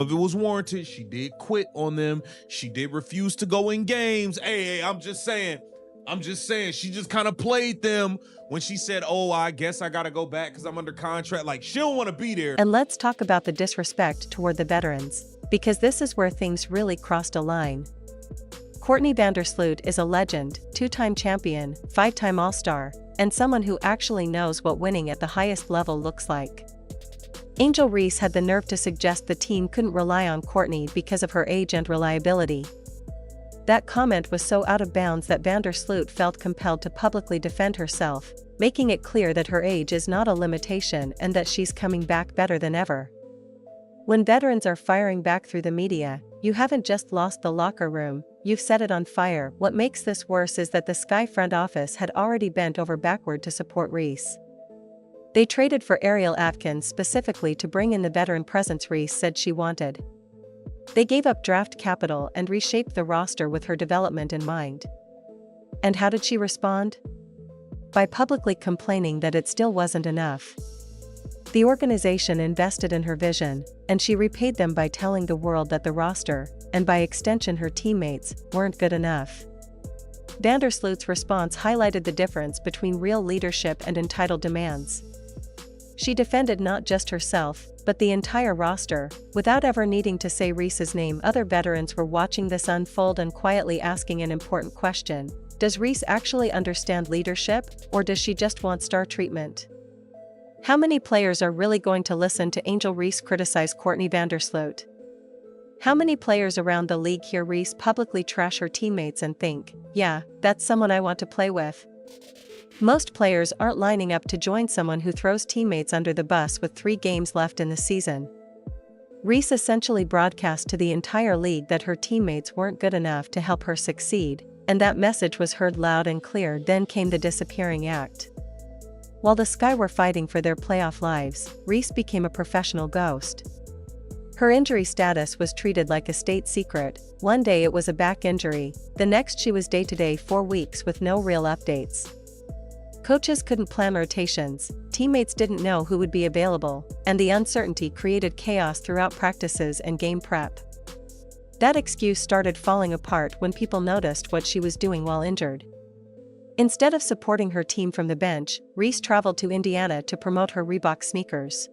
If it was warranted, she did quit on them. She did refuse to go in games. Hey, I'm just saying. She just kind of played them when she said, oh, I guess I got to go back because I'm under contract. Like, she don't want to be there. And let's talk about the disrespect toward the veterans, because this is where things really crossed a line. Courtney Vandersloot is a legend, 2-time champion, 5-time All-Star, and someone who actually knows what winning at the highest level looks like. Angel Reese had the nerve to suggest the team couldn't rely on Courtney because of her age and reliability. That comment was so out of bounds that Vandersloot felt compelled to publicly defend herself, making it clear that her age is not a limitation and that she's coming back better than ever. When veterans are firing back through the media, you haven't just lost the locker room, you've set it on fire. What makes this worse is that the Sky front office had already bent over backward to support Reese. They traded for Ariel Atkins specifically to bring in the veteran presence Reese said she wanted. They gave up draft capital and reshaped the roster with her development in mind. And how did she respond? By publicly complaining that it still wasn't enough. The organization invested in her vision, and she repaid them by telling the world that the roster, and by extension her teammates, weren't good enough. Vandersloot's response highlighted the difference between real leadership and entitled demands. She defended not just herself, but the entire roster, without ever needing to say Reese's name. Other veterans were watching this unfold and quietly asking an important question: does Reese actually understand leadership, or does she just want star treatment? How many players are really going to listen to Angel Reese criticize Courtney Vandersloot? How many players around the league hear Reese publicly trash her teammates and think, yeah, that's someone I want to play with? Most players aren't lining up to join someone who throws teammates under the bus with 3 games left in the season. Reese essentially broadcast to the entire league that her teammates weren't good enough to help her succeed, and that message was heard loud and clear. Then came the disappearing act. While the Sky were fighting for their playoff lives, Reese became a professional ghost. Her injury status was treated like a state secret. One day it was a back injury, the next she was day-to-day 4 weeks with no real updates. Coaches couldn't plan rotations, teammates didn't know who would be available, and the uncertainty created chaos throughout practices and game prep. That excuse started falling apart when people noticed what she was doing while injured. Instead of supporting her team from the bench, Reese traveled to Indiana to promote her Reebok sneakers.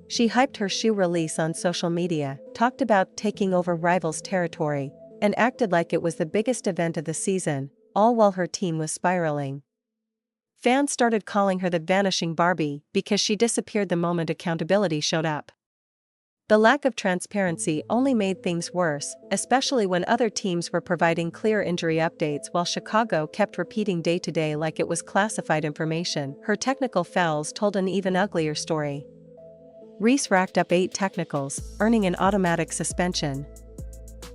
She hyped her shoe release on social media, talked about taking over rivals' territory, and acted like it was the biggest event of the season, all while her team was spiraling. Fans started calling her the Vanishing Barbie because she disappeared the moment accountability showed up. The lack of transparency only made things worse, especially when other teams were providing clear injury updates while Chicago kept repeating day-to-day like it was classified information. Her technical fouls told an even uglier story. Reese racked up 8 technicals, earning an automatic suspension.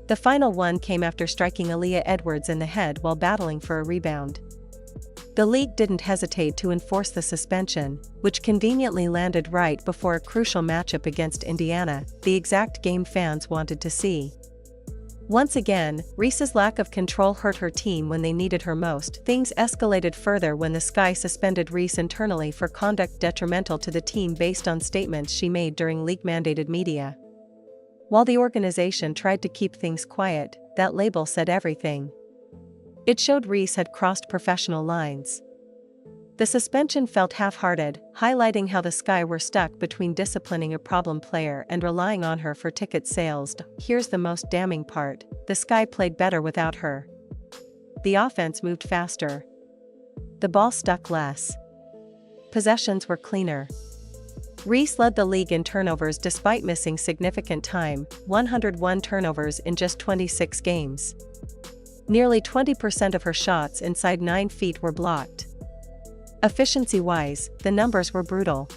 The final one came after striking Aaliyah Edwards in the head while battling for a rebound. The league didn't hesitate to enforce the suspension, which conveniently landed right before a crucial matchup against Indiana, the exact game fans wanted to see. Once again, Reese's lack of control hurt her team when they needed her most. Things escalated further when the Sky suspended Reese internally for conduct detrimental to the team based on statements she made during league-mandated media. While the organization tried to keep things quiet, that label said everything. It showed Reese had crossed professional lines. The suspension felt half-hearted, highlighting how the Sky were stuck between disciplining a problem player and relying on her for ticket sales. Here's the most damning part: the Sky played better without her. The offense moved faster. The ball stuck less. Possessions were cleaner. Reese led the league in turnovers despite missing significant time, 101 turnovers in just 26 games. Nearly 20% of her shots inside 9 feet were blocked. Efficiency-wise, the numbers were brutal.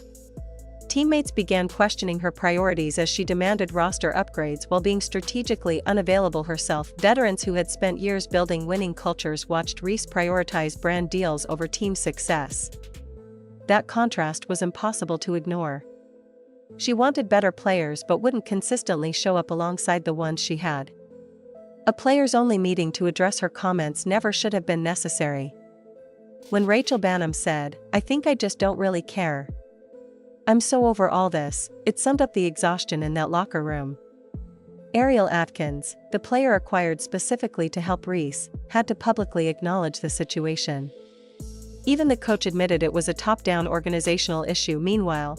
Teammates began questioning her priorities as she demanded roster upgrades while being strategically unavailable herself. Veterans who had spent years building winning cultures watched Reese prioritize brand deals over team success. That contrast was impossible to ignore. She wanted better players but wouldn't consistently show up alongside the ones she had. A players-only meeting to address her comments never should have been necessary. When Rachel Bannum said, "I think I just don't really care. I'm so over all this," it summed up the exhaustion in that locker room. Ariel Atkins, the player acquired specifically to help Reese, had to publicly acknowledge the situation. Even the coach admitted it was a top-down organizational issue. Meanwhile,